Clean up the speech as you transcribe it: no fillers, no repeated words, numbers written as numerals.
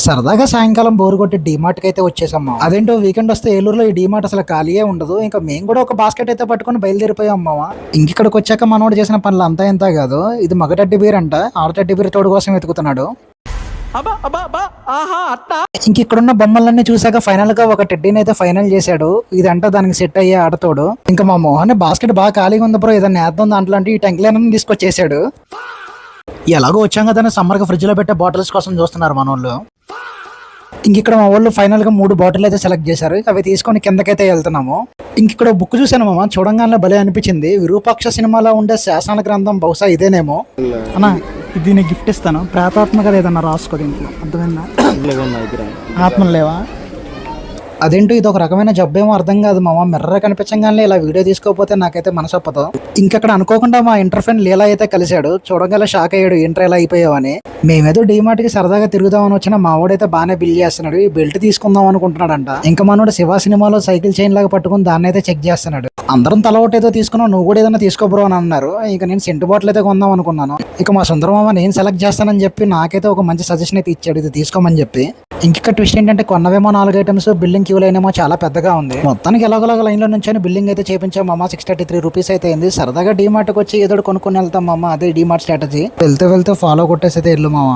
సరదాగా సాయంకాలం బోరు కొట్టి డీమార్ట్కి అయితే వచ్చేసాము. అదేంటో వీకెండ్ వస్తే ఏలూరులో ఈ డీమార్ట్ అసలు ఖాళీయే ఉండదు. ఇంకా మేము కూడా ఒక బాస్కెట్ అయితే పట్టుకుని బయలుదేరిపోయాం అమ్మ. ఇంకిక్కడికి వచ్చాక మనోడు చేసిన పనులు అంతా ఎంత కాదు. ఇది మగ టెడ్డీ బీర్ అంట, ఆడ టెడ్డీ బీర్ తోడు కోసం వెతుకుతున్నాడు. ఇంక ఇక్కడున్న బొమ్మలన్నీ చూసాక ఫైనల్ గా ఒక టెడ్డీని అయితే ఫైనల్ చేశాడు. ఇదంతా దానికి సెట్ అయ్యే ఆడతోడు. ఇంకా మా మోహన్ బాస్కెట్ బాగా ఖాళీగా ఉంది బ్రో, ఏదైనా వేద్దాం దాంట్లో అంటే ఈ టెంక్లైన్ తీసుకొచ్చేసాడు. ఎలాగో వచ్చాం కదా సమ్మర్ గా ఫ్రిడ్జ్ లో పెట్టే బాటిల్స్ కోసం చూస్తున్నారు మనోళ్ళు. ఇంక ఇక్కడ మా వాళ్ళు ఫైనల్ గా 3 బాటిల్ అయితే సెలెక్ట్ చేశారు. అవి తీసుకొని కిందకైతే వెళ్తున్నాము. ఇంక ఇక్కడ బుక్ చూసాను మామ, చూడంగానే భలే అనిపించింది. విరూపాక్ష సినిమాలో ఉండే శాసన గ్రంథం బహుశా ఇదేనేమో అన్నా. దీన్ని గిఫ్ట్ ఇస్తాను, ప్రేతాత్మక ఏదన్నా రాసుకో దీంట్లో, అర్థమైందా? ఆత్మలు లేవా? అదేంటో ఇది ఒక రకమైన జబ్బేమో అర్థం కాదు మామ. మిర్ర కనిపించగానే ఇలా వీడియో తీసుకోకపోతే నాకైతే మనసొప్పదు. ఇంకక్కడ అనుకోకుండా మా ఇంటర్ ఫ్రెండ్ లీలా అయితే కలిశాడు. చూడగల షాక్ అయ్యాడు, ఇంటర్ ఎలా అయిపోయావని. మేమేదో డీమార్ట్ కి సరదాగా తిరుగుదామని వచ్చిన మావాడైతే బాగానే బిల్ చేస్తున్నాడు. ఈ బెల్ట్ తీసుకుందాం అనుకుంటున్నాడంట. ఇంకా మనోడు శివ సినిమాలో సైకిల్ చైన్ లాగా పట్టుకుని దాన్ని అయితే చెక్ చేస్తున్నాడు. అందరం తల ఒకటి ఏదో తీసుకున్నావు, నువ్వు కూడా ఏదైనా తీసుకోబ్రో అని అన్నారు. ఇక నేను సెంటు బాటిల్ అయితే కొందాం అనుకున్నాను. ఇక మా సుందరమామ నేను సెలెక్ట్ చేస్తానని చెప్పి నాకైతే ఒక మంచి సజెషన్ అయితే ఇచ్చాడు, ఇది తీసుకోమని చెప్పి. ఇంక ట్విస్ట్ ఏంటంటే కొన్నవేమో 4 ఐటమ్స్, బిల్డింగ్ క్యూ లైన్ ఏమో చాలా పెద్దగా ఉంది. మొత్తానికి ఎలాగోలాగా లైన్ లో నుంచి బిల్డింగ్ అయితే చేపించాం మామ. 633 రూపీస్ అయితే అయింది. సరదాగా డీమార్ట్కి వచ్చి ఏదో కొనుక్కొని వెళ్తాం మామ, అదే డీమార్ట్ స్ట్రాటజీ. వెళ్తూ ఫాలో కొట్టేసి అయితే వెళ్ళు మామ.